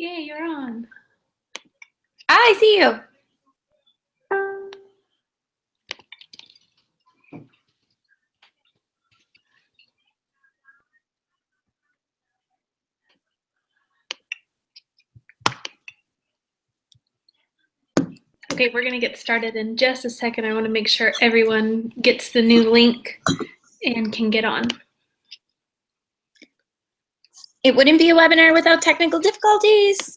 Yay, you're on. I see you. Okay, we're going to get started in just a second. I want to make sure everyone gets the new link and can get on. It wouldn't be a webinar without technical difficulties.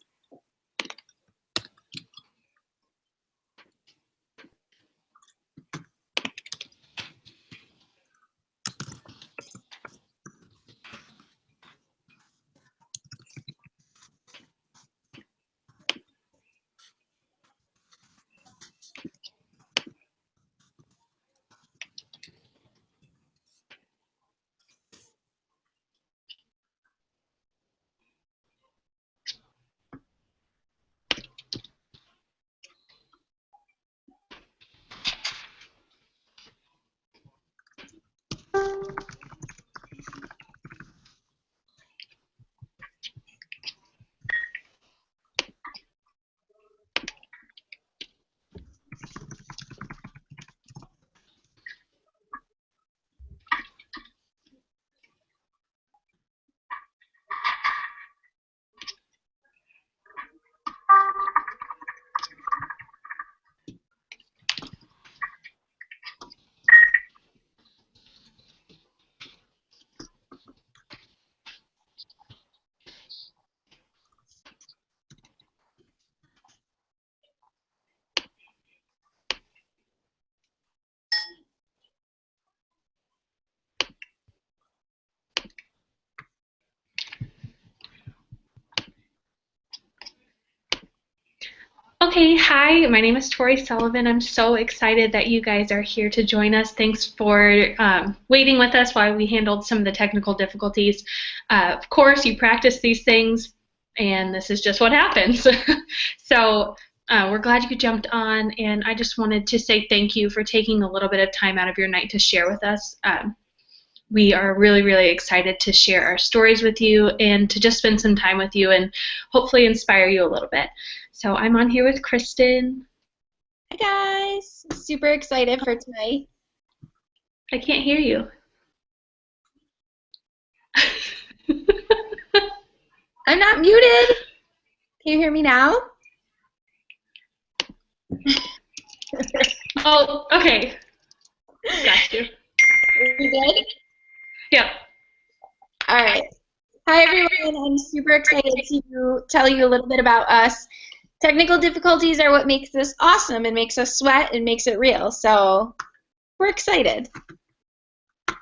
Okay, hi, my name is Tori Sullivan. I'm so excited that you guys are here to join us. Thanks for waiting with us while we handled some of the technical difficulties. Of course, you practice these things, and this is just what happens. So we're glad you jumped on, and I just wanted to say thank you for taking a little bit of time out of your night to share with us. We are really, really excited to share our stories with you and to just spend some time with you and hopefully inspire you a little bit. So I'm on here with Kristen. Hi guys, super excited for tonight. I can't hear you. I'm not muted. Can you hear me now? Oh, okay. Got you. You good? Yep. All right. Hi everyone, I'm super excited to tell you a little bit about us. Technical difficulties are what makes this awesome and makes us sweat and makes it real. So we're excited. All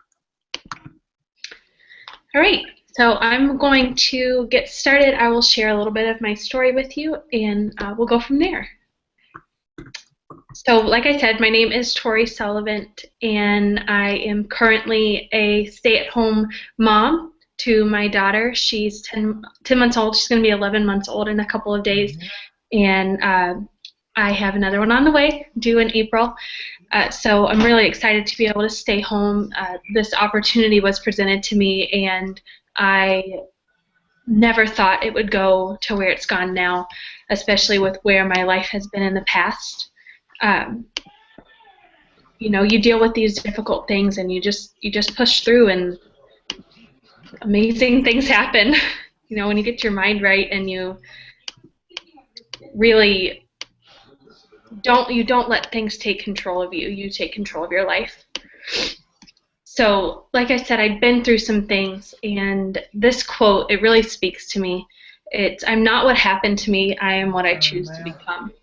right. So I'm going to get started. I will share a little bit of my story with you, and we'll go from there. So like I said, my name is Tori Sullivan, and I am currently a stay-at-home mom to my daughter. She's 10 months old. She's going to be 11 months old in a couple of days. And I have another one on the way, due in April. So I'm really excited to be able to stay home. This opportunity was presented to me, and I never thought it would go to where it's gone now, especially with where my life has been in the past. You know, you deal with these difficult things, and you just push through, and amazing things happen. You know, when you get your mind right and you really don't let things take control of you. You take control of your life. So, like I said, I'd been through some things, and this quote, it really speaks to me. I'm not what happened to me, I am what I choose to become.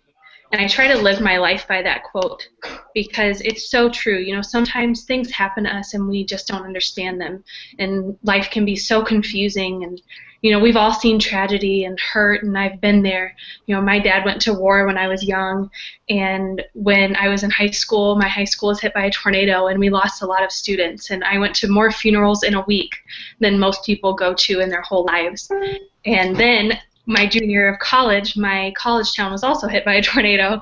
And I try to live my life by that quote because it's so true. You know, sometimes things happen to us and we just don't understand them. And life can be so confusing. And, you know, we've all seen tragedy and hurt, and I've been there. You know, my dad went to war when I was young. And when I was in high school, my high school was hit by a tornado, and we lost a lot of students. And I went to more funerals in a week than most people go to in their whole lives. And then my junior year of college, my college town was also hit by a tornado,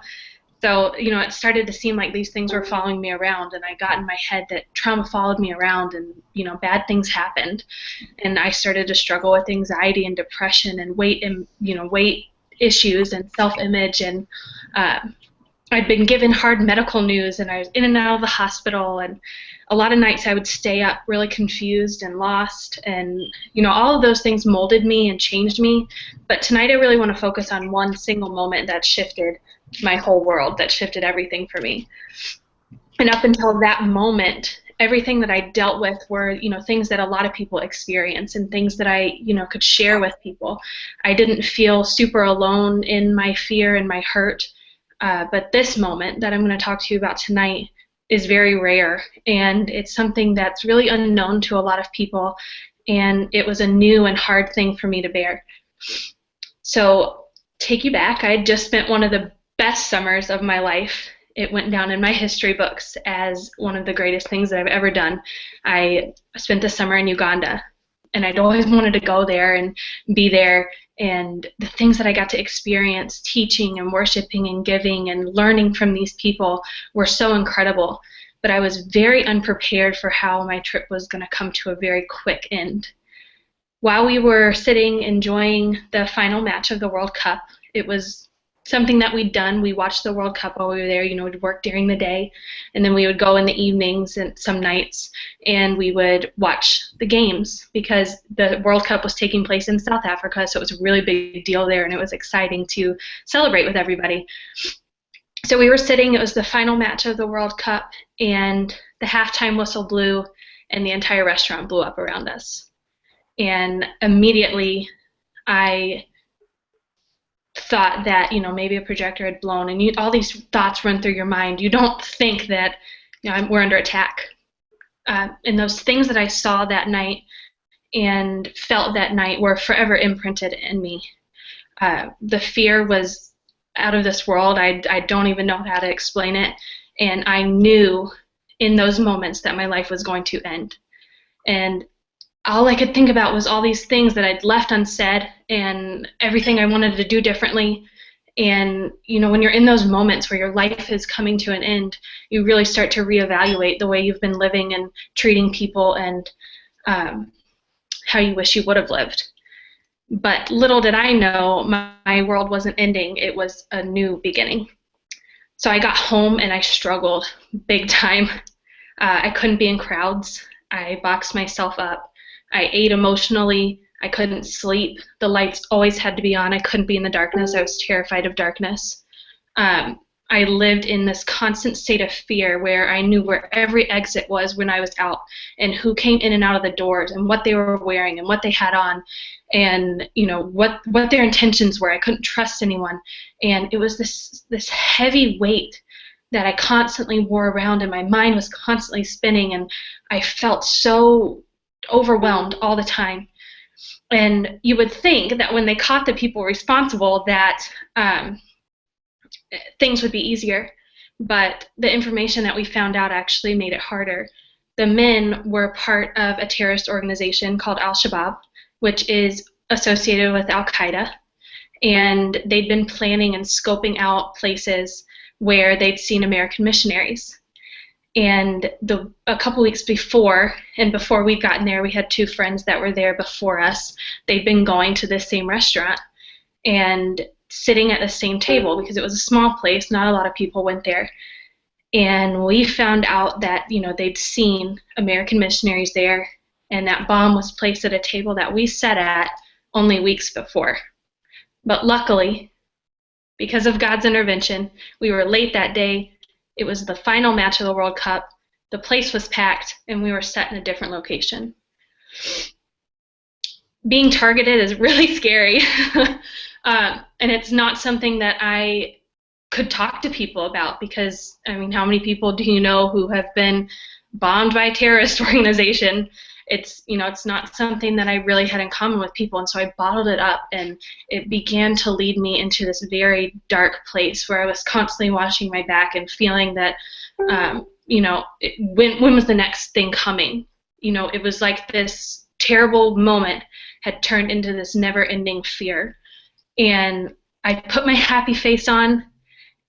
So, it started to seem like these things were following me around, and I got in my head that trauma followed me around, and, bad things happened. And I started to struggle with anxiety and depression and weight issues and self-image. And uh, I'd been given hard medical news, and I was in and out of the hospital, and a lot of nights I would stay up really confused and lost, and all of those things molded me and changed me. But tonight I really want to focus on one single moment that shifted my whole world, that shifted everything for me. And up until that moment, everything that I dealt with were, things that a lot of people experience and things that I, could share with people. I didn't feel super alone in my fear and my hurt. But this moment that I'm going to talk to you about tonight is very rare, and it's something that's really unknown to a lot of people, and it was a new and hard thing for me to bear. So, take you back. I had just spent one of the best summers of my life. It went down in my history books as one of the greatest things that I've ever done. I spent the summer in Uganda, and I'd always wanted to go there and be there. And the things that I got to experience teaching and worshiping and giving and learning from these people were so incredible. But I was very unprepared for how my trip was going to come to a very quick end. While we were sitting enjoying the final match of the World Cup, it was something that we'd done. We watched the World Cup while we were there. We'd work during the day, and then we would go in the evenings and some nights, and we would watch the games because the World Cup was taking place in South Africa, so it was a really big deal there, and it was exciting to celebrate with everybody. So we were sitting. It was the final match of the World Cup, and the halftime whistle blew, and the entire restaurant blew up around us. And immediately I thought that maybe a projector had blown, and all these thoughts run through your mind. You don't think that we're under attack. And those things that I saw that night and felt that night were forever imprinted in me. The fear was out of this world. I don't even know how to explain it, and I knew in those moments that my life was going to end. And all I could think about was all these things that I'd left unsaid and everything I wanted to do differently. And, when you're in those moments where your life is coming to an end, you really start to reevaluate the way you've been living and treating people and how you wish you would have lived. But little did I know, my world wasn't ending. It was a new beginning. So I got home and I struggled big time. I couldn't be in crowds. I boxed myself up. I ate emotionally. I couldn't sleep. The lights always had to be on. I couldn't be in the darkness. I was terrified of darkness. I lived in this constant state of fear where I knew where every exit was when I was out, and who came in and out of the doors, and what they were wearing, and what they had on, and what their intentions were. I couldn't trust anyone, and it was this heavy weight that I constantly wore around, and my mind was constantly spinning, and I felt so overwhelmed all the time. And you would think that when they caught the people responsible that things would be easier, but the information that we found out actually made it harder. The men were part of a terrorist organization called Al-Shabaab, which is associated with Al-Qaeda, and they'd been planning and scoping out places where they'd seen American missionaries. And a couple weeks before, and before we'd gotten there, we had two friends that were there before us. They'd been going to this same restaurant and sitting at the same table because it was a small place. Not a lot of people went there. And we found out that, they'd seen American missionaries there, and that bomb was placed at a table that we sat at only weeks before. But luckily, because of God's intervention, we were late that day. It was the final match of the World Cup. The place was packed, and we were set in a different location. Being targeted is really scary, and it's not something that I could talk to people about because, how many people do you know who have been bombed by a terrorist organization? It's not something that I really had in common with people, and so I bottled it up, and it began to lead me into this very dark place where I was constantly watching my back and feeling that, when was the next thing coming? It was like this terrible moment had turned into this never-ending fear, and I put my happy face on,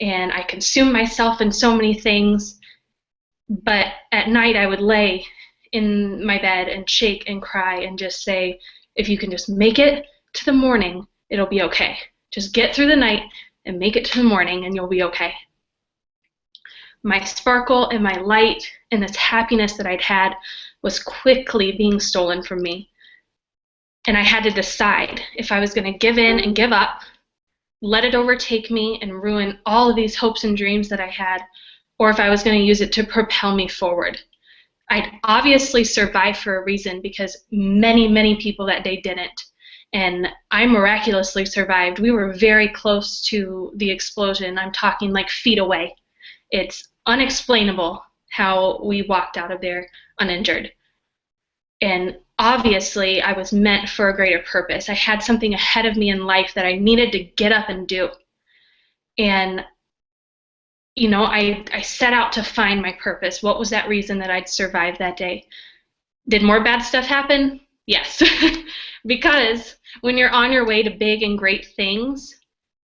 and I consumed myself in so many things. But at night, I would lay in my bed and shake and cry and just say, if you can just make it to the morning, it'll be okay. Just get through the night and make it to the morning, and you'll be okay. My sparkle and my light and this happiness that I'd had was quickly being stolen from me. And I had to decide if I was going to give in and give up, let it overtake me and ruin all of these hopes and dreams that I had, or if I was going to use it to propel me forward. I'd obviously survived for a reason because many, many people that day didn't. And I miraculously survived. We were very close to the explosion. I'm talking like feet away. It's unexplainable how we walked out of there uninjured. And obviously, I was meant for a greater purpose. I had something ahead of me in life that I needed to get up and do. And, you know, I set out to find my purpose. What was that reason that I'd survived that day? Did more bad stuff happen? Yes. Because when you're on your way to big and great things,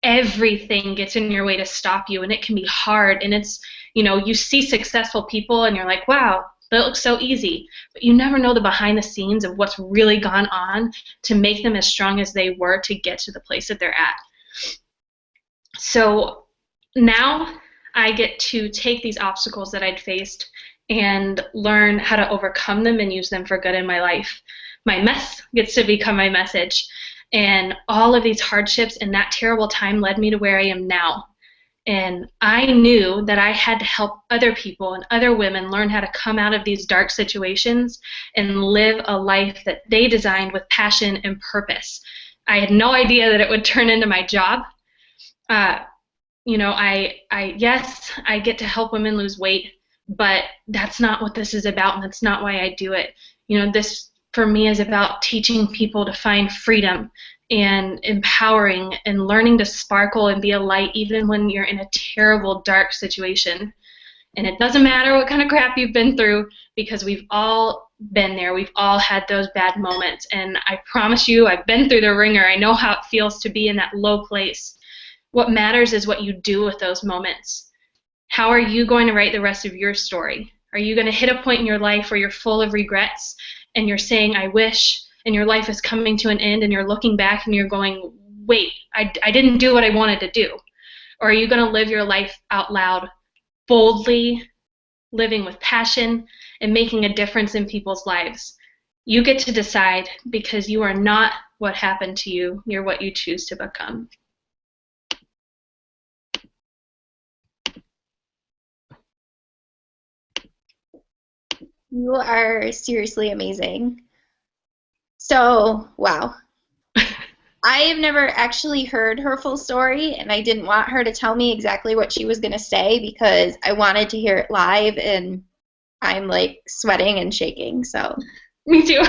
everything gets in your way to stop you, and it can be hard. And it's, you know, you see successful people and you're like, wow, that looks so easy. But you never know the behind the scenes of what's really gone on to make them as strong as they were to get to the place that they're at. So now I get to take these obstacles that I'd faced and learn how to overcome them and use them for good in my life. My mess gets to become my message. And all of these hardships and that terrible time led me to where I am now. And I knew that I had to help other people and other women learn how to come out of these dark situations and live a life that they designed with passion and purpose. I had no idea that it would turn into my job. You know, yes, I get to help women lose weight, but that's not what this is about, and that's not why I do it. You know, this for me is about teaching people to find freedom and empowering and learning to sparkle and be a light even when you're in a terrible, dark situation. And it doesn't matter what kind of crap you've been through, because we've all been there. We've all had those bad moments. And I promise you, I've been through the ringer. I know how it feels to be in that low place. What matters is what you do with those moments. How are you going to write the rest of your story? Are you going to hit a point in your life where you're full of regrets and you're saying, I wish, and your life is coming to an end, and you're looking back and you're going, wait, I didn't do what I wanted to do? Or are you going to live your life out loud, boldly, living with passion, and making a difference in people's lives? You get to decide, because you are not what happened to you. You're what you choose to become. You are seriously amazing. So, wow. I have never actually heard her full story, and I didn't want her to tell me exactly what she was going to say because I wanted to hear it live, and I'm like sweating and shaking. So, Me too.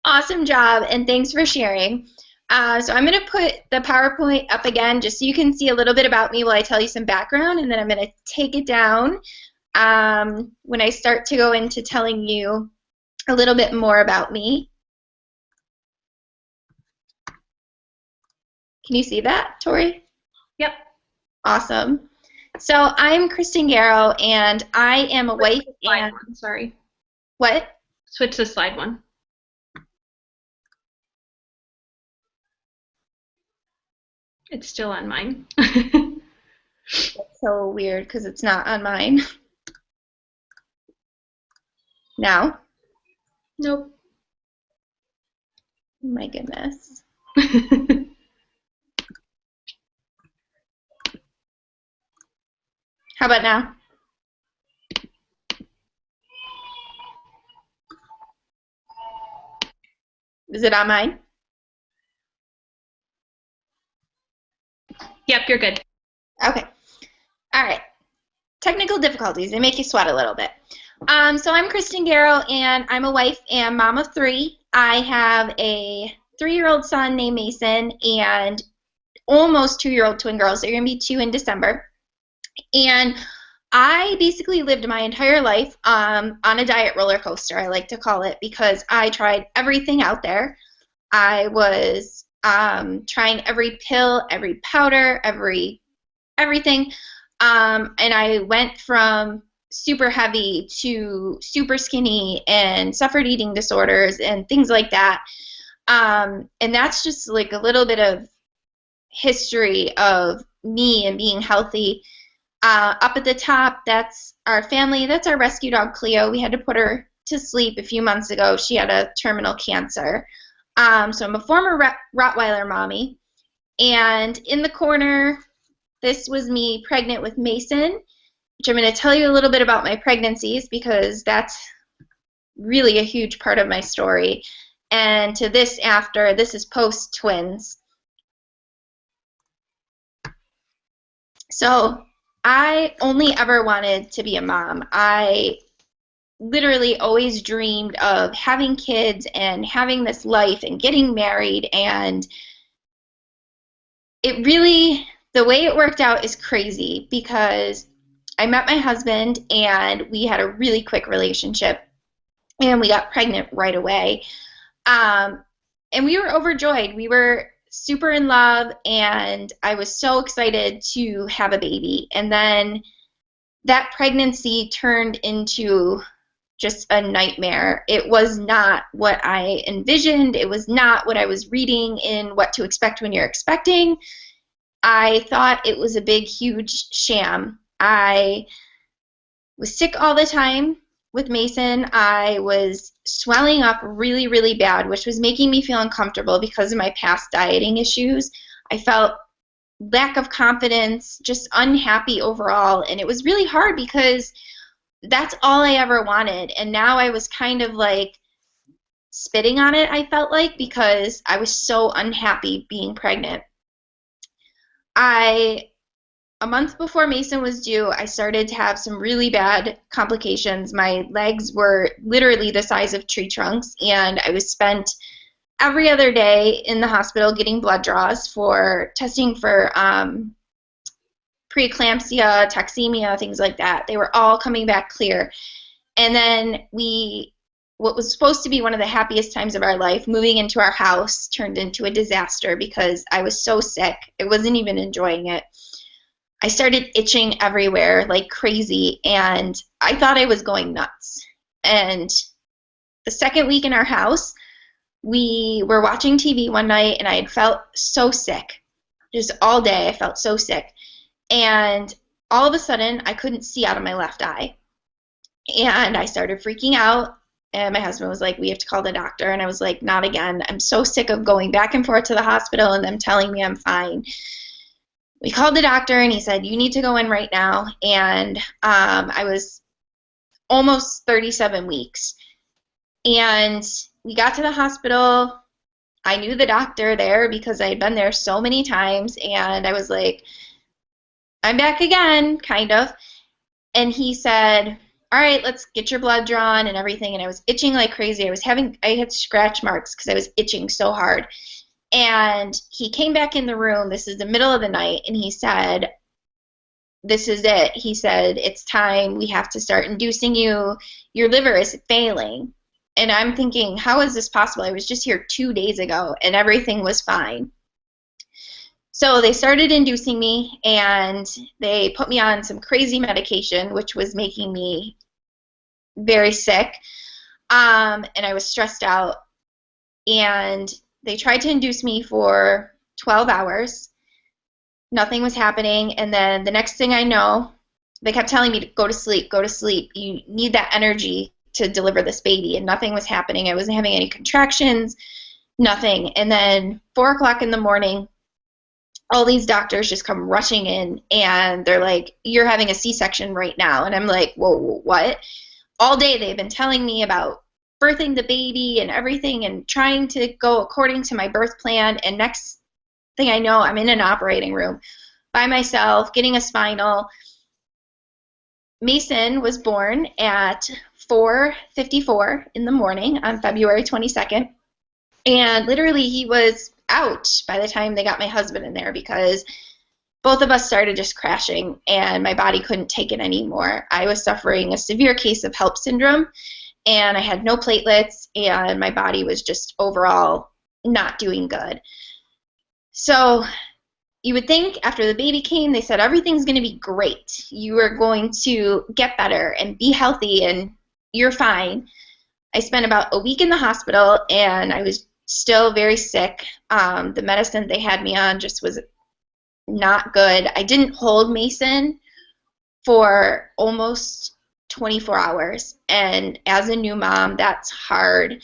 awesome job, and thanks for sharing. So I'm going to put the PowerPoint up again just so you can see a little bit about me while I tell you some background, and then I'm going to take it down when I start to go into telling you a little bit more about me. Can you see that, Tori? Yep. Awesome. So I'm Kristen Garrow, and I am a wife and... Sorry. What? Switch to slide one. It's still on mine. That's so weird because it's not on mine. Now? Nope. Oh my goodness. How about now? Is it on mine? Yep, you're good. Okay. All right. Technical difficulties. They make you sweat a little bit. So I'm Kristen Garrow, and I'm a wife and mom of 3. I have a 3-year-old son named Mason and almost 2-year-old twin girls. They're going to be 2 in December. And I basically lived my entire life on a diet roller coaster, I like to call it, because I tried everything out there. I was trying every pill, every powder, everything. And I went from super heavy to super skinny and suffered eating disorders and things like that. And that's just like a little bit of history of me and being healthy. Up at the top, that's our family. That's our rescue dog, Cleo. We had to put her to sleep a few months ago. She had a terminal cancer. So I'm a former Rottweiler mommy. And in the corner, this was me pregnant with Mason, which I'm going to tell you a little bit about my pregnancies because that's really a huge part of my story. And to this after, this is post twins. So I only ever wanted to be a mom. I literally always dreamed of having kids and having this life and getting married, and it really, the way it worked out is crazy because I met my husband and we had a really quick relationship and we got pregnant right away. And we were overjoyed. We were super in love and I was so excited to have a baby. And then that pregnancy turned into just a nightmare. It was not what I envisioned. It was not what I was reading in What to Expect When You're Expecting. I thought it was a big, huge sham. I was sick all the time with Mason. I was swelling up really, really bad, which was making me feel uncomfortable because of my past dieting issues. I felt lack of confidence, just unhappy overall, and it was really hard because that's all I ever wanted. And now I was kind of like spitting on it, I felt like, because I was so unhappy being pregnant. A month before Mason was due, I started to have some really bad complications. My legs were literally the size of tree trunks, and I was spent every other day in the hospital getting blood draws for testing for preeclampsia, toxemia, things like that. They were all coming back clear. And then what was supposed to be one of the happiest times of our life, moving into our house, turned into a disaster because I was so sick. I wasn't even enjoying it. I started itching everywhere like crazy, and I thought I was going nuts. And the second week in our house, we were watching TV one night, and I had felt so sick. Just all day, I felt so sick. And all of a sudden, I couldn't see out of my left eye. And I started freaking out, and my husband was like, we have to call the doctor. And I was like, not again. I'm so sick of going back and forth to the hospital and them telling me I'm fine. We called the doctor, and he said, you need to go in right now. And I was almost 37 weeks. And we got to the hospital. I knew the doctor there because I had been there so many times. And I was like, I'm back again, kind of. And he said, all right, let's get your blood drawn and everything. And I was itching like crazy. I had scratch marks because I was itching so hard. And he came back in the room, this is the middle of the night, and he said, this is it. He said, it's time, we have to start inducing you. Your liver is failing. And I'm thinking, how is this possible? I was just here 2 days ago, and everything was fine. So they started inducing me, and they put me on some crazy medication, which was making me very sick. And I was stressed out. And they tried to induce me for 12 hours. Nothing was happening. And then the next thing I know, they kept telling me to go to sleep, go to sleep. You need that energy to deliver this baby. And nothing was happening. I wasn't having any contractions, nothing. And then 4 o'clock in the morning, all these doctors just come rushing in, and they're like, you're having a C-section right now. And I'm like, whoa, what? All day they've been telling me about birthing the baby and everything and trying to go according to my birth plan, and next thing I know, I'm in an operating room by myself getting a spinal. Mason was born at 4:54 in the morning on February 22nd, and literally he was out by the time they got my husband in there because both of us started just crashing and my body couldn't take it anymore. I was suffering a severe case of HELLP syndrome, and I had no platelets, and my body was just overall not doing good. So you would think after the baby came, they said everything's going to be great. You are going to get better and be healthy and you're fine. I spent about a week in the hospital and I was still very sick. The medicine they had me on just was not good. I didn't hold Mason for almost 24 hours. And as a new mom, that's hard.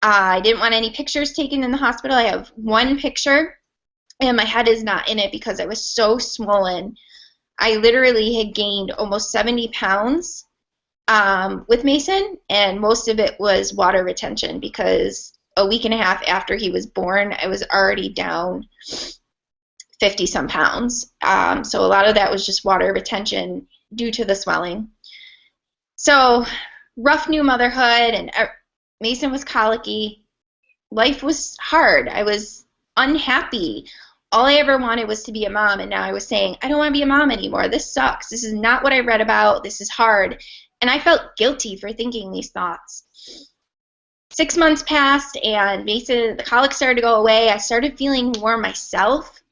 I didn't want any pictures taken in the hospital. I have one picture, and my head is not in it because I was so swollen. I literally had gained almost 70 pounds with Mason, and most of it was water retention because a week and a half after he was born, I was already down 50-some pounds. So a lot of that was just water retention due to the swelling. So rough new motherhood, and Mason was colicky. Life was hard. I was unhappy. All I ever wanted was to be a mom, and now I was saying, I don't want to be a mom anymore. This sucks. This is not what I read about. This is hard. And I felt guilty for thinking these thoughts. 6 months passed, and Mason, the colic started to go away. I started feeling more myself.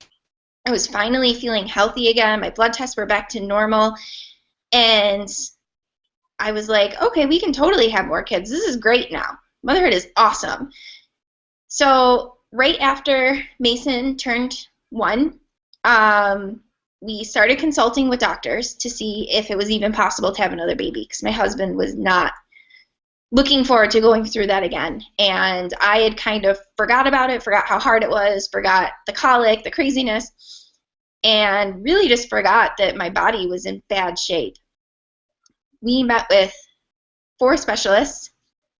I was finally feeling healthy again. My blood tests were back to normal. And I was like, okay, we can totally have more kids. This is great now. Motherhood is awesome. So right after Mason turned 1, we started consulting with doctors to see if it was even possible to have another baby because my husband was not looking forward to going through that again. And I had kind of forgot about it, forgot how hard it was, forgot the colic, the craziness, and really just forgot that my body was in bad shape. We met with 4 specialists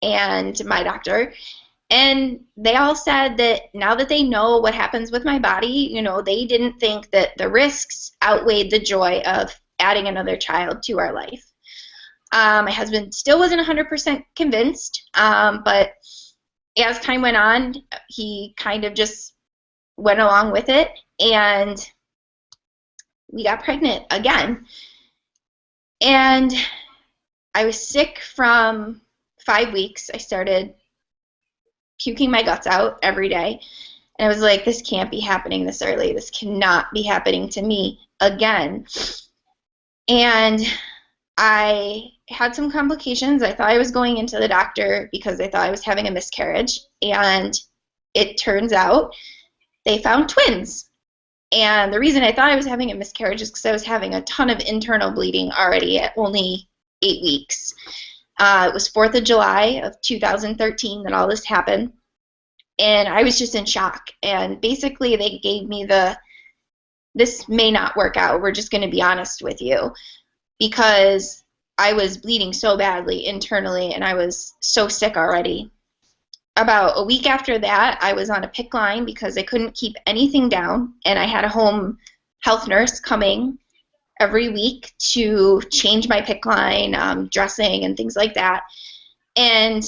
and my doctor, and they all said that now that they know what happens with my body, you know, they didn't think that the risks outweighed the joy of adding another child to our life. My husband still wasn't 100% convinced, but as time went on, he kind of just went along with it, and we got pregnant again. And I was sick from 5 weeks. I started puking my guts out every day. And I was like, this can't be happening this early. This cannot be happening to me again. And I had some complications. I thought I was going into the doctor because I thought I was having a miscarriage. And it turns out they found twins. And the reason I thought I was having a miscarriage is because I was having a ton of internal bleeding already at only 8 weeks. It was 4th of July of 2013 that all this happened, and I was just in shock. And basically they gave me this may not work out, we're just going to be honest with you, because I was bleeding so badly internally and I was so sick already. About a week after that, I was on a PICC line because I couldn't keep anything down, and I had a home health nurse coming every week to change my PICC line, dressing and things like that, and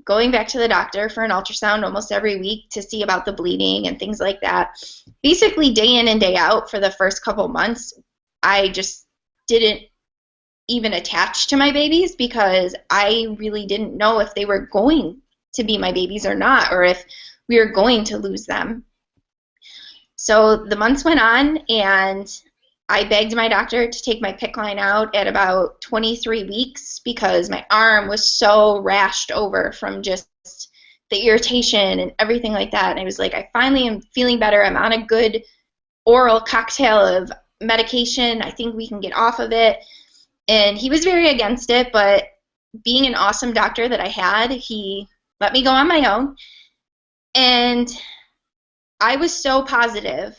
going back to the doctor for an ultrasound almost every week to see about the bleeding and things like that. Basically, day in and day out for the first couple months, I just didn't even attach to my babies because I really didn't know if they were going to be my babies or not, or if we were going to lose them. So the months went on, and I begged my doctor to take my PICC line out at about 23 weeks because my arm was so rashed over from just the irritation and everything like that. And I was like, I finally am feeling better. I'm on a good oral cocktail of medication. I think we can get off of it. And he was very against it, but being an awesome doctor that I had, he let me go on my own. And I was so positive.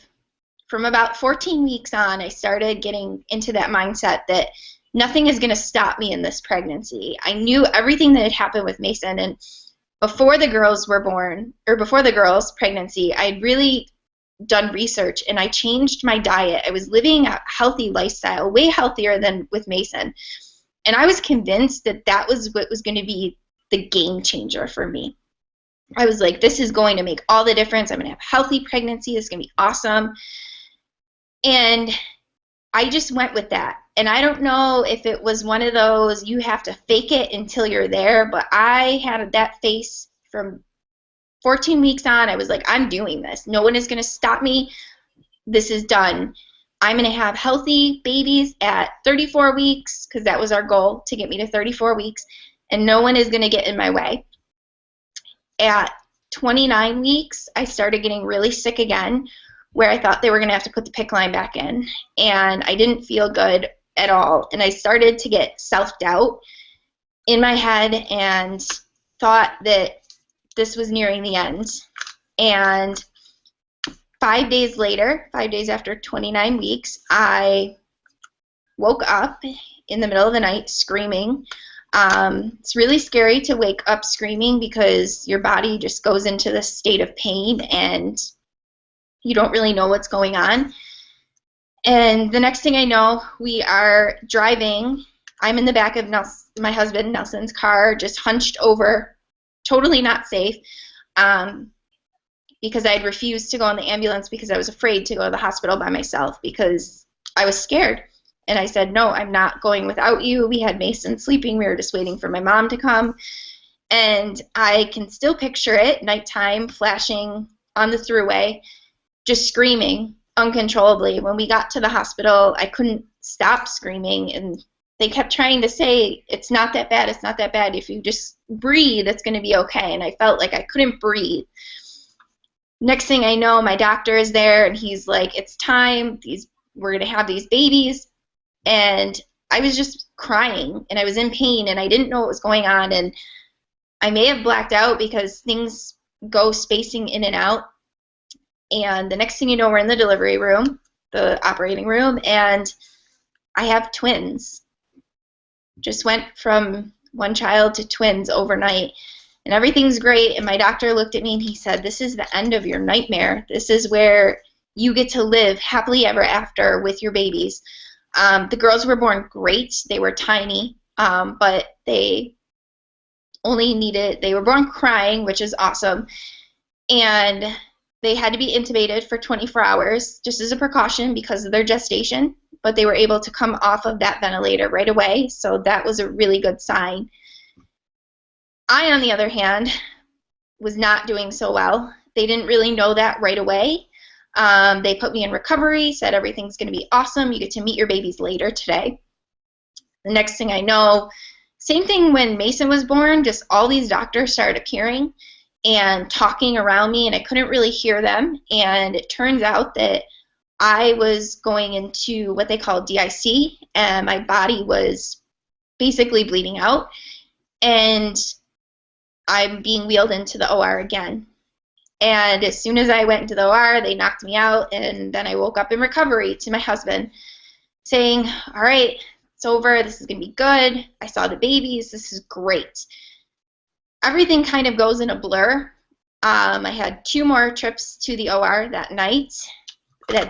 From about 14 weeks on, I started getting into that mindset that nothing is going to stop me in this pregnancy. I knew everything that had happened with Mason, and before the girls were born, or before the girls' pregnancy, I had really done research, and I changed my diet. I was living a healthy lifestyle, way healthier than with Mason, and I was convinced that that was what was going to be the game changer for me. I was like, this is going to make all the difference. I'm going to have a healthy pregnancy. It's going to be awesome. And I just went with that. And I don't know if it was one of those you have to fake it until you're there, but I had that face from 14 weeks on, I was like, I'm doing this. No one is going to stop me. This is done. I'm going to have healthy babies at 34 weeks, because that was our goal, to get me to 34 weeks, and no one is going to get in my way. At 29 weeks, I started getting really sick again, where I thought they were going to have to put the PICC line back in, and I didn't feel good at all, and I started to get self-doubt in my head and thought that this was nearing the end. And 5 days later, 5 days after 29 weeks, I woke up in the middle of the night screaming. It's really scary to wake up screaming because your body just goes into this state of pain and you don't really know what's going on. And the next thing I know, we are driving. I'm in the back of my husband Nelson's car, just hunched over, totally not safe, because I had refused to go in the ambulance because I was afraid to go to the hospital by myself because I was scared. And I said, no, I'm not going without you. We had Mason sleeping. We were just waiting for my mom to come. And I can still picture it, nighttime, flashing on the thruway, just screaming uncontrollably. When we got to the hospital, I couldn't stop screaming, and they kept trying to say, it's not that bad, it's not that bad. If you just breathe, it's going to be okay. And I felt like I couldn't breathe. Next thing I know, my doctor is there, and he's like, it's time. We're going to have these babies. And I was just crying, and I was in pain, and I didn't know what was going on. And I may have blacked out because things go spacing in and out. And the next thing you know, we're in the delivery room, the operating room, and I have twins. Just went from one child to twins overnight, and everything's great. And my doctor looked at me and he said, this is the end of your nightmare. This is where you get to live happily ever after with your babies. The girls were born great. They were tiny, but they were born crying, which is awesome. And they had to be intubated for 24 hours just as a precaution because of their gestation, but they were able to come off of that ventilator right away, so that was a really good sign. I, on the other hand, was not doing so well. They didn't really know that right away. They put me in recovery, said everything's going to be awesome, you get to meet your babies later today. The next thing I know, same thing when Mason was born, just all these doctors started appearing and talking around me, and I couldn't really hear them. And it turns out that I was going into what they call DIC, and my body was basically bleeding out, and I'm being wheeled into the OR again. And as soon as I went into the OR, they knocked me out, and then I woke up in recovery to my husband saying, all right, it's over, this is going to be good, I saw the babies, this is great. Everything kind of goes in a blur. I had 2 more trips to the OR that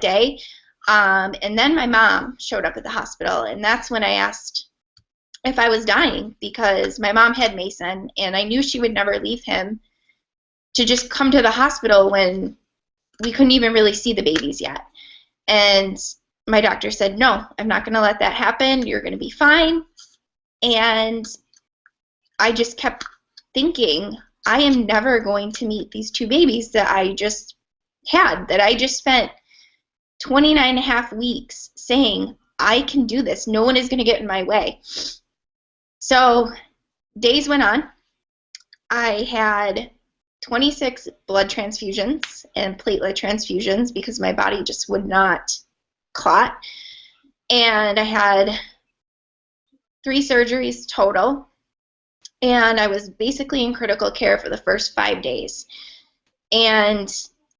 day, and then my mom showed up at the hospital, and that's when I asked if I was dying, because my mom had Mason, and I knew she would never leave him to just come to the hospital when we couldn't even really see the babies yet. And my doctor said, no, I'm not going to let that happen, you're going to be fine. And I just kept thinking, I am never going to meet these 2 babies that I just had, that I just spent 29 and a half weeks saying, I can do this, no one is going to get in my way. So days went on. I had 26 blood transfusions and platelet transfusions because my body just would not clot. And I had 3 surgeries total. And I was basically in critical care for the first 5 days. And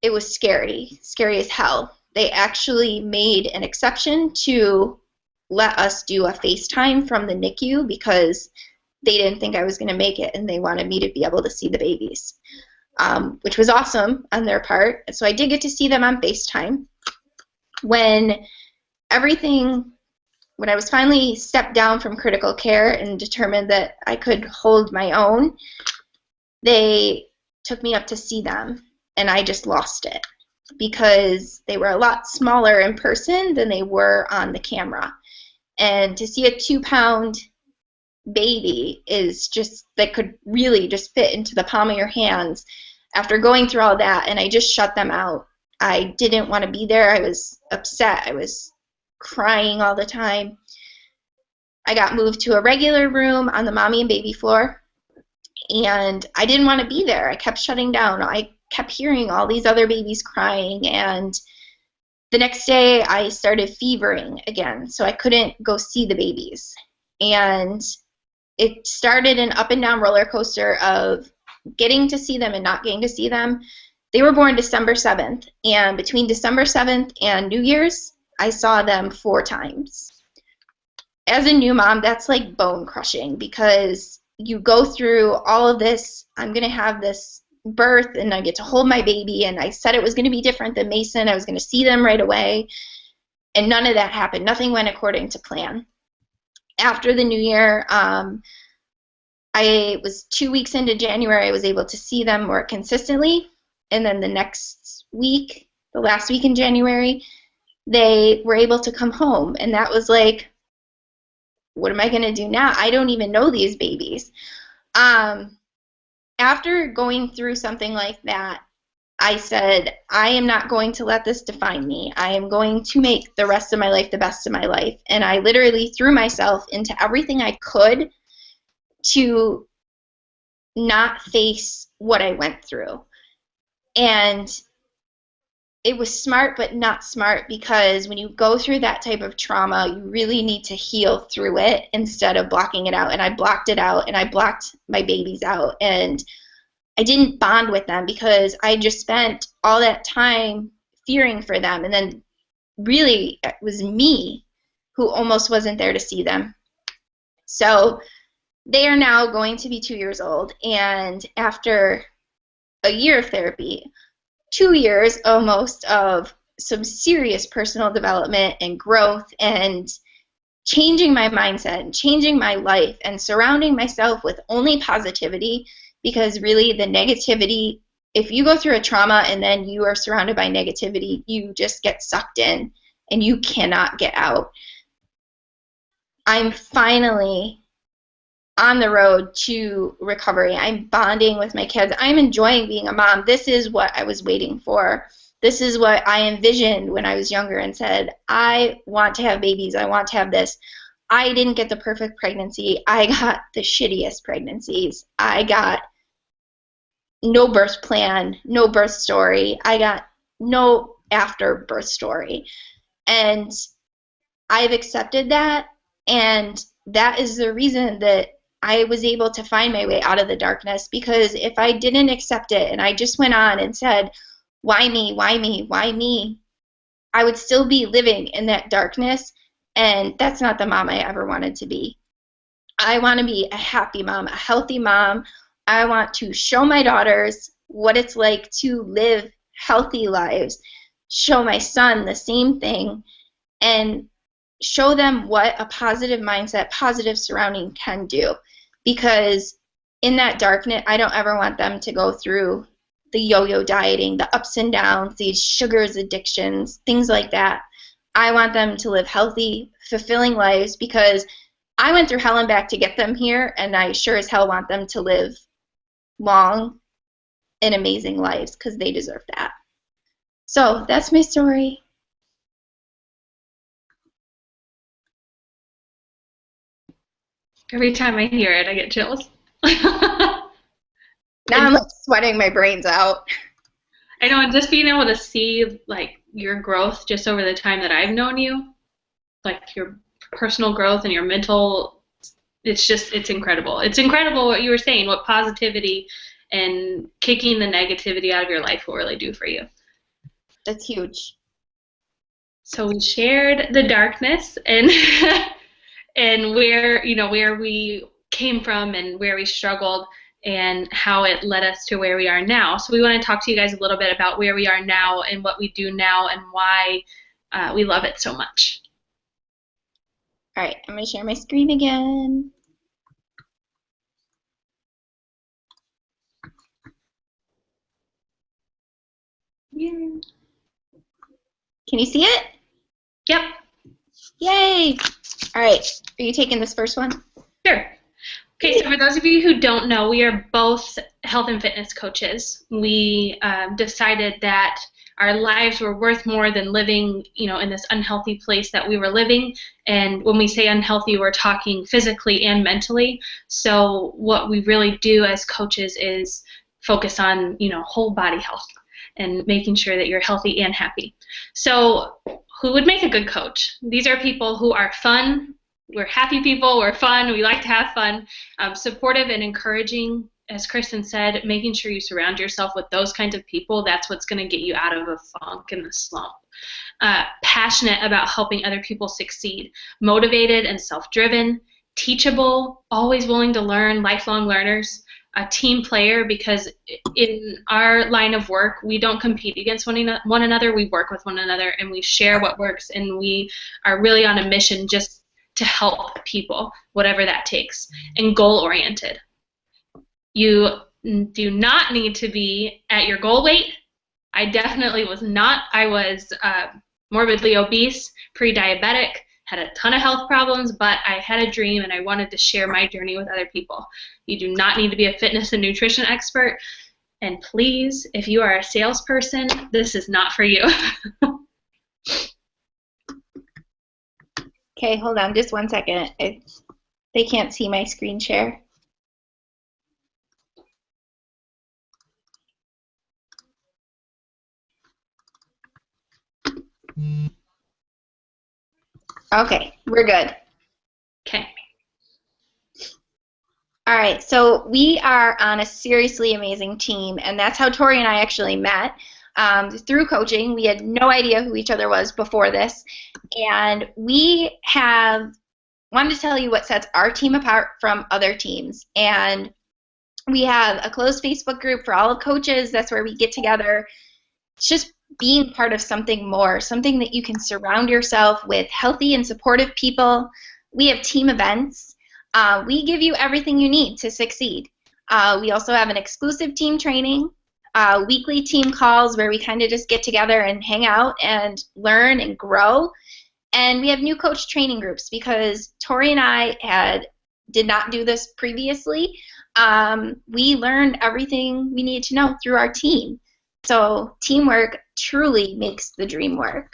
it was scary as hell. They actually made an exception to let us do a FaceTime from the NICU because they didn't think I was going to make it, and they wanted me to be able to see the babies, which was awesome on their part. So I did get to see them on FaceTime. When I was finally stepped down from critical care and determined that I could hold my own, they took me up to see them, and I just lost it because they were a lot smaller in person than they were on the camera. And to see a 2-pound baby that could really just fit into the palm of your hands, after going through all that, and I just shut them out. I didn't want to be there. I was upset. I was crying all the time. I got moved to a regular room on the mommy and baby floor, and I didn't want to be there. I kept shutting down. I kept hearing all these other babies crying, and the next day I started fevering again, so I couldn't go see the babies. And it started an up and down roller coaster of getting to see them and not getting to see them. They were born December 7th, and between December 7th and New Year's, I saw them 4 times. As a new mom, that's like bone crushing, because you go through all of this. I'm going to have this birth, and I get to hold my baby, and I said it was going to be different than Mason. I was going to see them right away, and none of that happened. Nothing went according to plan. After the new year, I was 2 weeks into January, I was able to see them more consistently, and then the next week, the last week in January, they were able to come home, and that was like, what am I going to do now? I don't even know these babies. After going through something like that, I said, I am not going to let this define me. I am going to make the rest of my life the best of my life. And I literally threw myself into everything I could to not face what I went through. And it was smart but not smart, because when you go through that type of trauma, you really need to heal through it instead of blocking it out. And I blocked it out, and I blocked my babies out, and I didn't bond with them because I just spent all that time fearing for them. And then really it was me who almost wasn't there to see them. So they are now going to be 2 years old, and after a year of therapy, 2 years almost of some serious personal development and growth and changing my mindset and changing my life and surrounding myself with only positivity, because really the negativity, if you go through a trauma and then you are surrounded by negativity, you just get sucked in and you cannot get out. I'm finally on the road to recovery. I'm bonding with my kids. I'm enjoying being a mom. This is what I was waiting for. This is what I envisioned when I was younger and said, I want to have babies. I want to have this. I didn't get the perfect pregnancy. I got the shittiest pregnancies. I got no birth plan, no birth story. I got no after birth story. And I've accepted that, and that is the reason that I was able to find my way out of the darkness, because if I didn't accept it and I just went on and said, why me, why me, why me, I would still be living in that darkness, and that's not the mom I ever wanted to be. I want to be a happy mom, a healthy mom. I want to show my daughters what it's like to live healthy lives, show my son the same thing, and show them what a positive mindset, positive surrounding can do. Because in that darkness, I don't ever want them to go through the yo-yo dieting, the ups and downs, these sugars addictions, things like that. I want them to live healthy, fulfilling lives, because I went through hell and back to get them here, and I sure as hell want them to live long and amazing lives, because they deserve that. So that's my story. Every time I hear it, I get chills. Now I'm like sweating my brains out. I know, and just being able to see like your growth just over the time that I've known you, like your personal growth and your mental, it's incredible. It's incredible what you were saying, what positivity and kicking the negativity out of your life will really do for you. That's huge. So we shared the darkness and and where we came from and where we struggled and how it led us to where we are now. So we want to talk to you guys a little bit about where we are now and what we do now and why we love it so much. All right, I'm going to share my screen again. Yay. Can you see it? Yep. Yay! All right, are you taking this first one? Sure. Okay, so for those of you who don't know, we are both health and fitness coaches. We decided that our lives were worth more than living, in this unhealthy place that we were living. And when we say unhealthy, we're talking physically and mentally. So what we really do as coaches is focus on, whole body health and making sure that you're healthy and happy. So who would make a good coach? These are people who are fun. We're happy people. We're fun. We like to have fun. Supportive and encouraging, as Kristen said, making sure you surround yourself with those kinds of people. That's what's going to get you out of a funk and a slump. Passionate about helping other people succeed. Motivated and self-driven. Teachable, always willing to learn, lifelong learners. A team player, because in our line of work, we don't compete against one another. We work with one another, and we share what works, and we are really on a mission just to help people, whatever that takes. And goal-oriented. You do not need to be at your goal weight. I definitely was not. I was morbidly obese, pre-diabetic, had a ton of health problems, but I had a dream and I wanted to share my journey with other people. You do not need to be a fitness and nutrition expert. And please, if you are a salesperson, this is not for you. Okay, hold on just 1 second. They can't see my screen share. Okay, we're good. Okay. All right, so we are on a seriously amazing team, and that's how Tori and I actually met. Through coaching. We had no idea who each other was before this, and we have wanted to tell you what sets our team apart from other teams. And we have a closed Facebook group for all of coaches. That's where we get together. It's just being part of something more, something that you can surround yourself with healthy and supportive people. We have team events. We give you everything you need to succeed. We also have an exclusive team training, weekly team calls where we kind of just get together and hang out and learn and grow. And we have new coach training groups because Tori and I did not do this previously. We learned everything we needed to know through our team. So teamwork truly makes the dream work.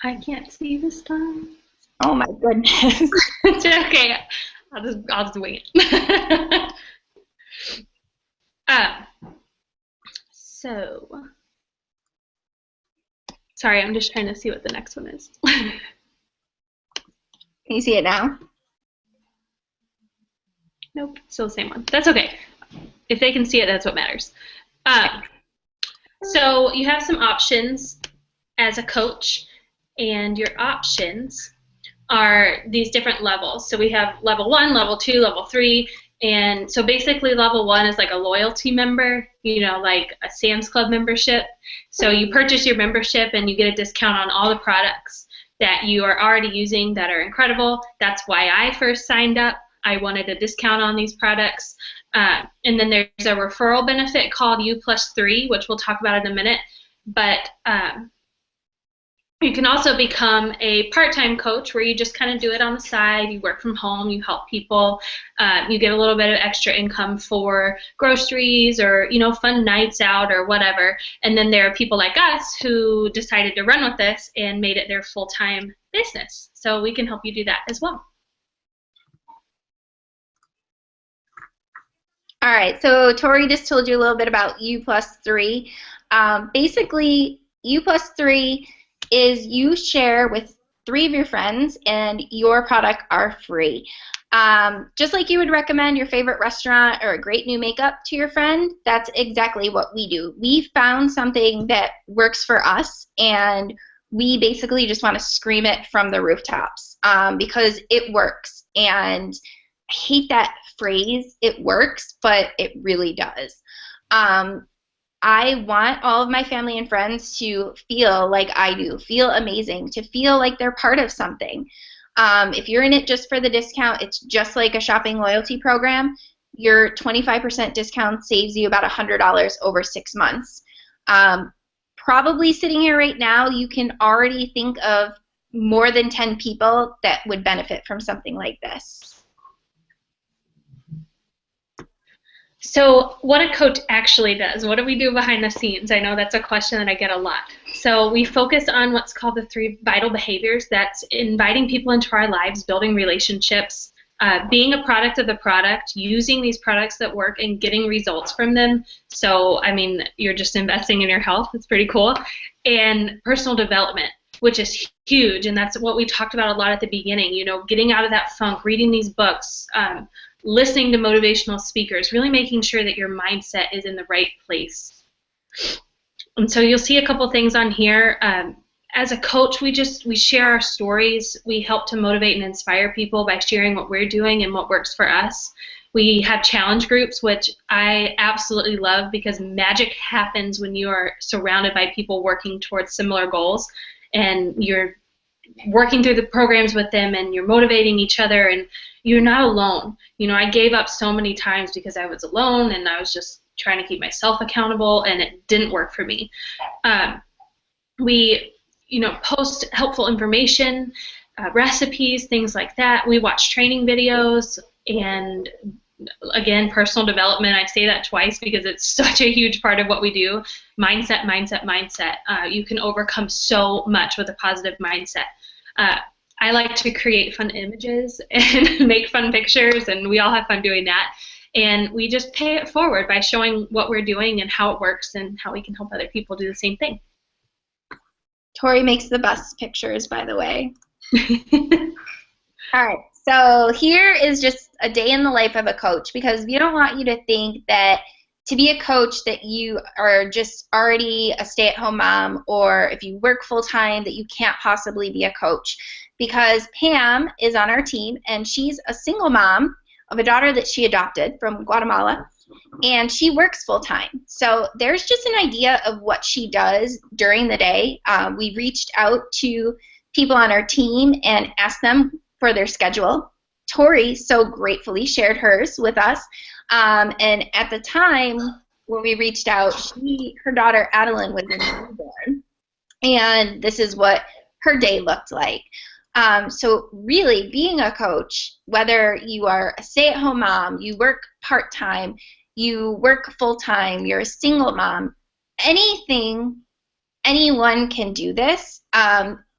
I can't see this time. Oh my goodness. It's okay. I'll just wait. So, sorry, I'm just trying to see what the next one is. Can you see it now? Nope, still the same one. That's okay. If they can see it, that's what matters. So you have some options as a coach, and your options are these different levels. So we have level 1, level 2, level 3, and so basically level 1 is like a loyalty member, like a Sam's Club membership. So you purchase your membership and you get a discount on all the products that you are already using that are incredible. That's why I first signed up. I wanted a discount on these products. And then there's a referral benefit called U+3, which we'll talk about in a minute. But you can also become a part-time coach where you just kind of do it on the side. You work from home, you help people, you get a little bit of extra income for groceries or, fun nights out or whatever. And then there are people like us who decided to run with this and made it their full-time business. So we can help you do that as well. All right, so Tori just told you a little bit about U+3. Basically, U+3 is you share with 3 of your friends and your product are free. Just like you would recommend your favorite restaurant or a great new makeup to your friend, that's exactly what we do. We found something that works for us, and we basically just want to scream it from the rooftops because it works. And I hate that phrase, it works, but it really does. I want all of my family and friends to feel like I do, feel amazing, to feel like they're part of something. If you're in it just for the discount, it's just like a shopping loyalty program. Your 25% discount saves you about $100 over 6 months. Probably sitting here right now, you can already think of more than 10 people that would benefit from something like this? So what a coach actually does, what do we do behind the scenes? I know that's a question that I get a lot. So we focus on what's called the 3 vital behaviors. That's inviting people into our lives, building relationships, being a product of the product, using these products that work and getting results from them. So, I mean, you're just investing in your health. It's pretty cool. And personal development, which is huge. And that's what we talked about a lot at the beginning, you know, getting out of that funk, reading these books, listening to motivational speakers, really making sure that your mindset is in the right place. And so you'll see a couple things on here. As a coach, we share our stories. We help to motivate and inspire people by sharing what we're doing and what works for us. We have challenge groups, which I absolutely love because magic happens when you are surrounded by people working towards similar goals, and you're working through the programs with them and you're motivating each other, and you're not alone. You know, I gave up so many times because I was alone and I was just trying to keep myself accountable, and it didn't work for me. We, you know, post helpful information, recipes, things like that. We watch training videos, and again, personal development. I say that twice because it's such a huge part of what we do. Mindset, mindset, mindset. You can overcome so much with a positive mindset. I like to create fun images and make fun pictures, and we all have fun doing that. And we just pay it forward by showing what we're doing and how it works and how we can help other people do the same thing. Tori makes the best pictures, by the way. All right, so here is just a day in the life of a coach, because we don't want you to think that to be a coach that you are just already a stay-at-home mom, or if you work full-time that you can't possibly be a coach. Because Pam is on our team, and she's a single mom of a daughter that she adopted from Guatemala, and she works full-time. So there's just an idea of what she does during the day. We reached out to people on our team and asked them for their schedule. Tori so gratefully shared hers with us. And at the time when we reached out, her daughter Adeline was in newborn, and this is what her day looked like. So really, being a coach, whether you are a stay-at-home mom, you work part-time, you work full-time, you're a single mom, anyone can do this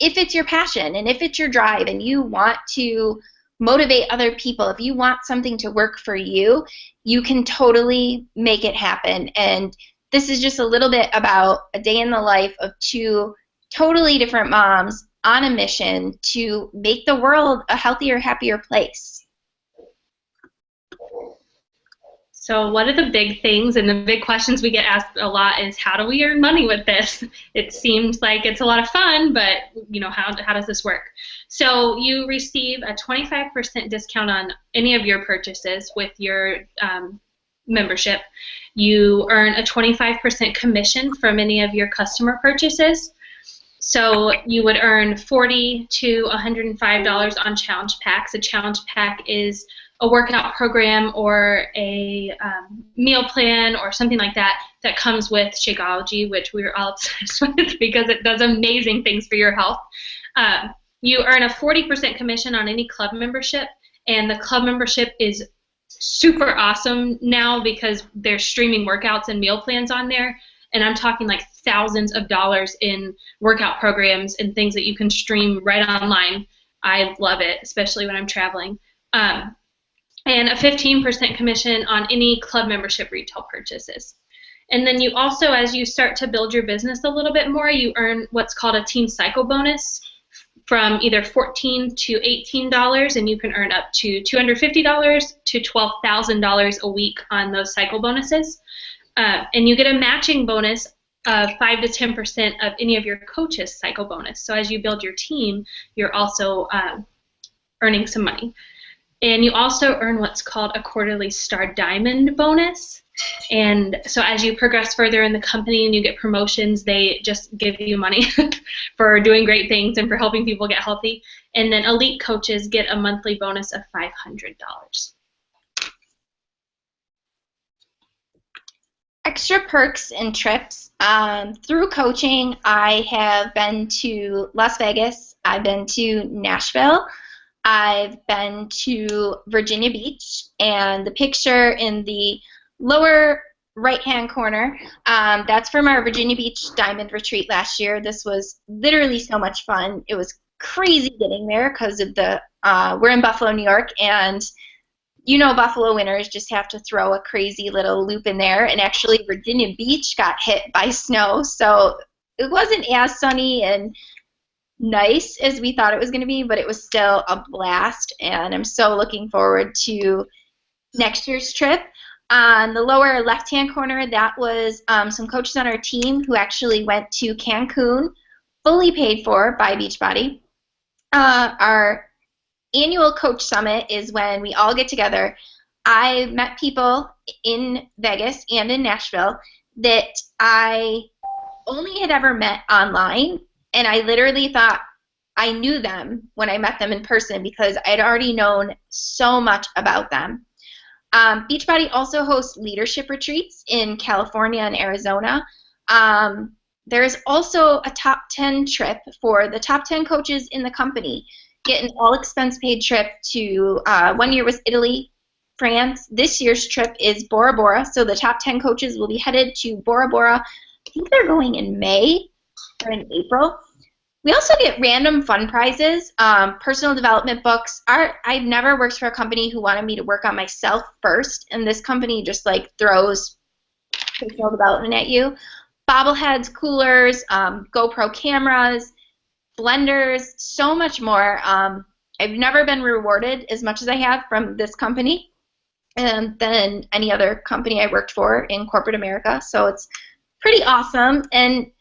if it's your passion and if it's your drive and you want to motivate other people. If you want something to work for you, you can totally make it happen. And this is just a little bit about a day in the life of 2 totally different moms on a mission to make the world a healthier, happier place. So one of the big things and the big questions we get asked a lot is, how do we earn money with this? It seems like it's a lot of fun, but you know, how does this work? So you receive a 25% discount on any of your purchases with your membership. You earn a 25% commission from any of your customer purchases. So you would earn $40 to $105 on challenge packs. A challenge pack is a workout program or a meal plan or something like that that comes with Shakeology, which we're all obsessed with because it does amazing things for your health. You earn a 40% commission on any club membership, and the club membership is super awesome now because there's streaming workouts and meal plans on there, and I'm talking like thousands of dollars in workout programs and things that you can stream right online. I love it, especially when I'm traveling. And a 15% commission on any club membership retail purchases. And then you also, as you start to build your business a little bit more, you earn what's called a team cycle bonus from either $14 to $18, and you can earn up to $250 to $12,000 a week on those cycle bonuses. And you get a matching bonus of 5 to 10% of any of your coaches' cycle bonus. So as you build your team, you're also earning some money. And you also earn what's called a quarterly Star Diamond bonus. And so as you progress further in the company and you get promotions, they just give you money for doing great things and for helping people get healthy. And then elite coaches get a monthly bonus of $500. Extra perks and trips. Through coaching, I have been to Las Vegas. I've been to Nashville. I've been to Virginia Beach. And the picture in the lower right-hand corner, that's from our Virginia Beach Diamond Retreat last year. This was literally so much fun. It was crazy getting there because of we're in Buffalo, New York, and you know Buffalo winters just have to throw a crazy little loop in there, and actually Virginia Beach got hit by snow, so it wasn't as sunny and nice as we thought it was going to be, but it was still a blast, and I'm so looking forward to next year's trip. On the lower left-hand corner, that was some coaches on our team who actually went to Cancun, fully paid for by Beachbody. Our annual coach summit is when we all get together. I met people in Vegas and in Nashville that I only had ever met online, and I literally thought I knew them when I met them in person because I'd already known so much about them. Beachbody also hosts leadership retreats in California and Arizona. There's also a top 10 trip for the top 10 coaches in the company. Get an all-expense-paid trip to, 1 year was Italy, France. This year's trip is Bora Bora, so the top 10 coaches will be headed to Bora Bora. I think they're going in May or in April. We also get random fun prizes, personal development books. I've never worked for a company who wanted me to work on myself first, and this company just like throws personal development at you. Bobbleheads, coolers, GoPro cameras, blenders, so much more. I've never been rewarded as much as I have from this company than any other company I worked for in corporate America. So it's pretty awesome. And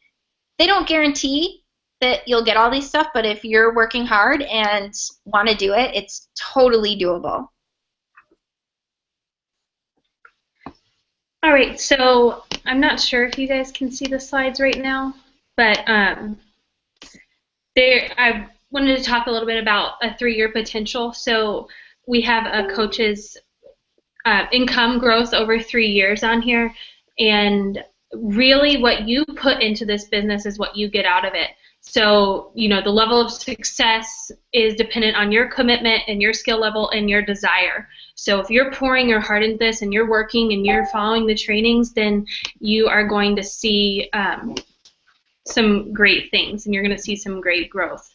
they don't guarantee that you'll get all these stuff, but if you're working hard and want to do it, it's totally doable. All right, so I'm not sure if you guys can see the slides right now, but I wanted to talk a little bit about a 3-year potential. So we have a coach's income growth over 3 years on here, and really what you put into this business is what you get out of it. So, you know, the level of success is dependent on your commitment and your skill level and your desire. So if you're pouring your heart into this and you're working and you're following the trainings, then you are going to see some great things, and you're going to see some great growth.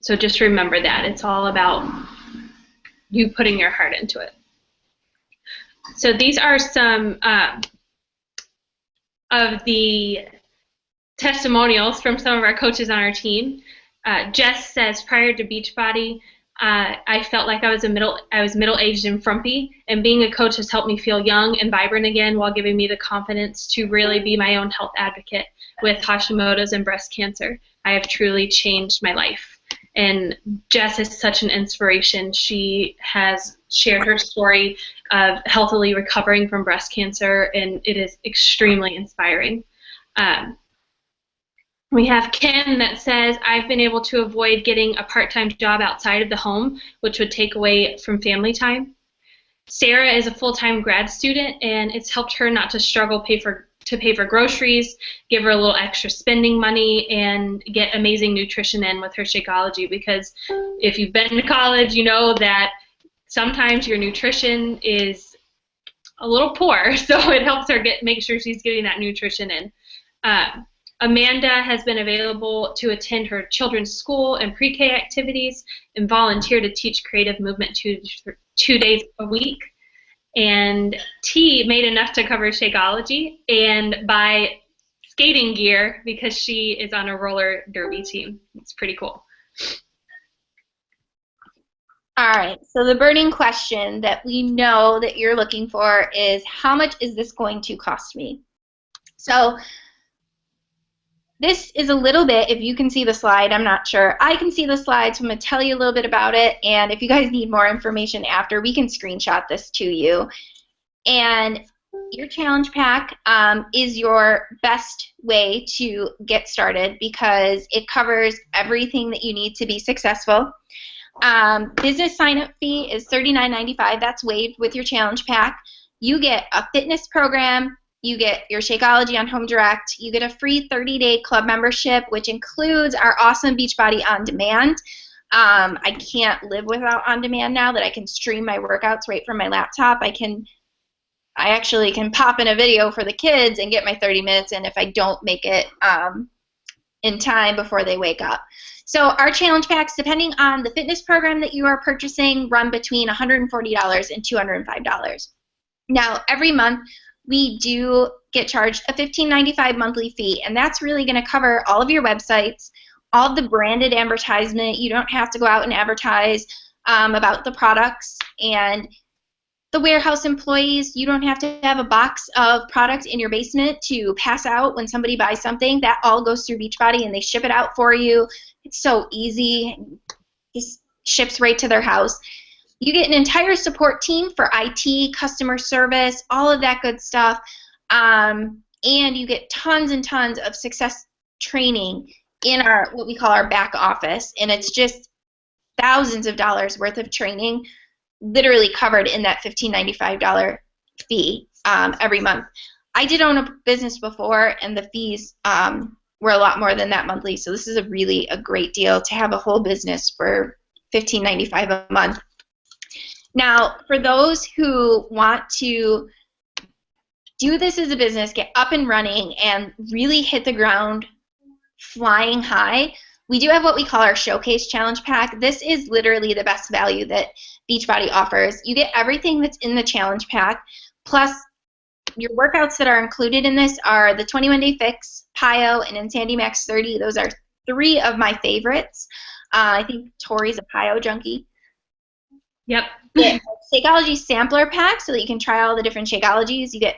So just remember that. It's all about you putting your heart into it. So these are some of the testimonials from some of our coaches on our team. Jess says, prior to Beachbody, I felt like I was middle-aged and frumpy, and being a coach has helped me feel young and vibrant again while giving me the confidence to really be my own health advocate with Hashimoto's and breast cancer. I have truly changed my life. And Jess is such an inspiration. She has shared her story of healthily recovering from breast cancer, and it is extremely inspiring. We have Ken that says, I've been able to avoid getting a part-time job outside of the home, which would take away from family time. Sarah is a full-time grad student, and it's helped her not to struggle to pay for groceries, give her a little extra spending money, and get amazing nutrition in with her Shakeology, because if you've been to college, you know that sometimes your nutrition is a little poor, so it helps her make sure she's getting that nutrition in. Amanda has been available to attend her children's school and pre-K activities and volunteer to teach creative movement 2 days a week. And T made enough to cover Shakeology and buy skating gear because she is on a roller derby team. It's pretty cool. All right, so the burning question that we know that you're looking for is, how much is this going to cost me? So this is a little bit, if you can see the slide, I'm not sure. I can see the slide, so I'm going to tell you a little bit about it, and if you guys need more information after, we can screenshot this to you. And your challenge pack is your best way to get started because it covers everything that you need to be successful. Business sign-up fee is $39.95. That's waived with your challenge pack. you get a fitness program, you get your Shakeology on Home Direct, you get a free 30-day club membership, which includes our awesome Beachbody On Demand. I can't live without On Demand now that I can stream my workouts right from my laptop. I actually can pop in a video for the kids and get my 30 minutes in if I don't make it in time before they wake up. So our challenge packs, depending on the fitness program that you are purchasing, run between $140 and $205. Now, every month, we do get charged a $15.95 monthly fee, and that's really going to cover all of your websites, all of the branded advertisement. You don't have to go out and advertise about the products, and the warehouse employees, you don't have to have a box of products in your basement to pass out when somebody buys something. That all goes through Beachbody, and they ship it out for you. It's so easy. It ships right to their house. You get an entire support team for IT, customer service, all of that good stuff. And you get tons and tons of success training in our what we call our back office. And it's just thousands of dollars worth of training literally covered in that $15.95 fee every month. I did own a business before, and the fees were a lot more than that monthly. So this is a great deal to have a whole business for $15.95 a month. Now, for those who want to do this as a business, get up and running, and really hit the ground flying high, we do have what we call our Showcase Challenge Pack. This is literally the best value that Beachbody offers. You get everything that's in the Challenge Pack, plus your workouts that are included in this are the 21-Day Fix, PiYo, and Insanity Max 30. Those are three of my favorites. I think Tori's a PiYo junkie. Yep. Shakeology Sampler Pack, so that you can try all the different Shakeologies. You get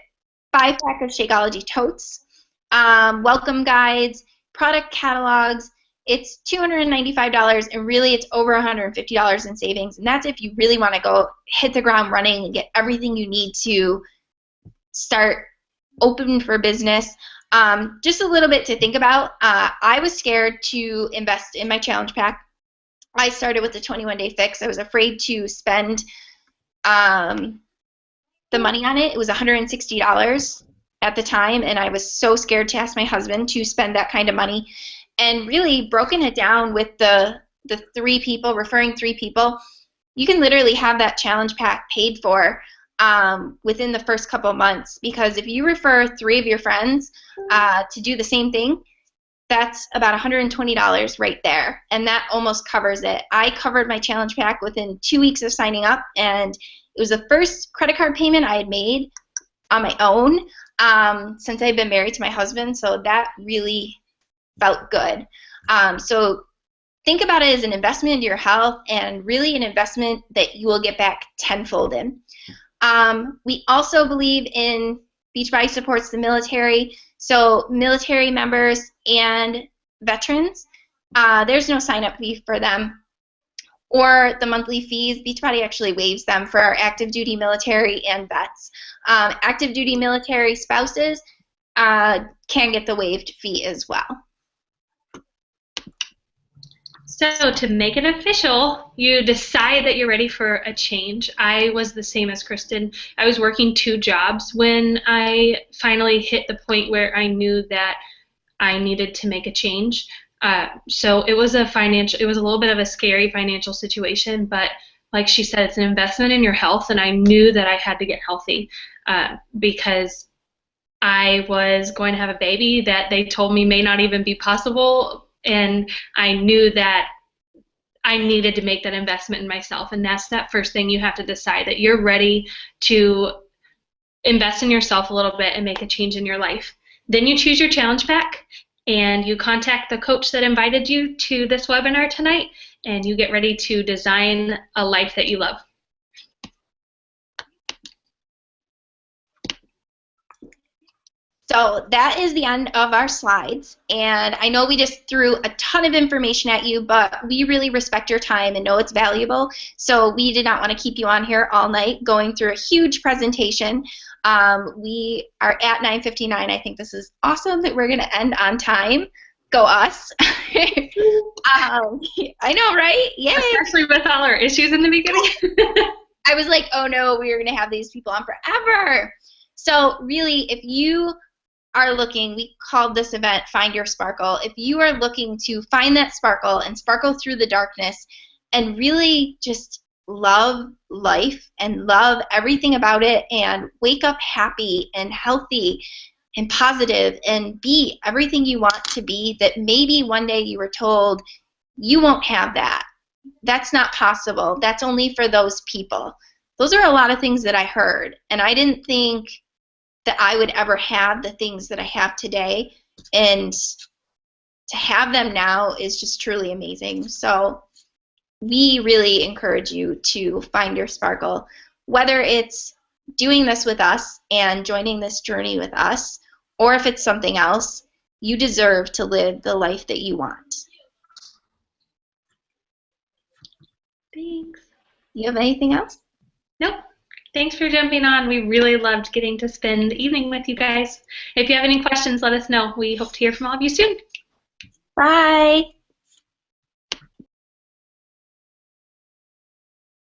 5-pack of Shakeology totes, welcome guides, product catalogs. It's $295, and really it's over $150 in savings, and that's if you really want to go hit the ground running and get everything you need to start open for business. Just a little bit to think about. I was scared to invest in my challenge pack. I started with the 21-Day Fix. I was afraid to spend the money on it. It was $160 at the time, and I was so scared to ask my husband to spend that kind of money. And really broken it down with the 3 people, referring 3 people, you can literally have that challenge pack paid for within the first couple of months. Because if you refer 3 of your friends to do the same thing, that's about $120 right there, and that almost covers it. I covered my challenge pack within 2 weeks of signing up, and it was the first credit card payment I had made on my own since I've been married to my husband, so that really felt good. So think about it as an investment into your health, and really an investment that you will get back tenfold in. We also believe in Beachbody supports the military, so military members and veterans, there's no sign-up fee for them or the monthly fees. Beachbody actually waives them for our active duty military and vets. Active duty military spouses can get the waived fee as well. So to make it official, you decide that you're ready for a change. I was the same as Kristen. I was working 2 jobs when I finally hit the point where I knew that I needed to make a change. So it was a little bit of a scary financial situation, but like she said, it's an investment in your health, and I knew that I had to get healthy because I was going to have a baby that they told me may not even be possible. And I knew that I needed to make that investment in myself. And that's that first thing you have to decide, that you're ready to invest in yourself a little bit and make a change in your life. Then you choose your challenge pack, and you contact the coach that invited you to this webinar tonight, and you get ready to design a life that you love. So that is the end of our slides, and I know we just threw a ton of information at you, but we really respect your time and know it's valuable, so we did not want to keep you on here all night going through a huge presentation. We are at 9:59. I think this is awesome that we're going to end on time. Go us. I know, right? Yay! Especially with all our issues in the beginning. I was like, oh no, we are going to have these people on forever. So really, if you are looking, we called this event Find Your Sparkle. If you are looking to find that sparkle and sparkle through the darkness and really just love life and love everything about it and wake up happy and healthy and positive and be everything you want to be, that maybe one day you were told you won't have that. That's not possible. That's only for those people. Those are a lot of things that I heard, and I didn't think that I would ever have the things that I have today, and to have them now is just truly amazing. So we really encourage you to find your sparkle, whether it's doing this with us and joining this journey with us, or if it's something else. You deserve to live the life that you want. Thanks. You have anything else? Nope. Thanks for jumping on. We really loved getting to spend the evening with you guys. If you have any questions, let us know. We hope to hear from all of you soon. Bye.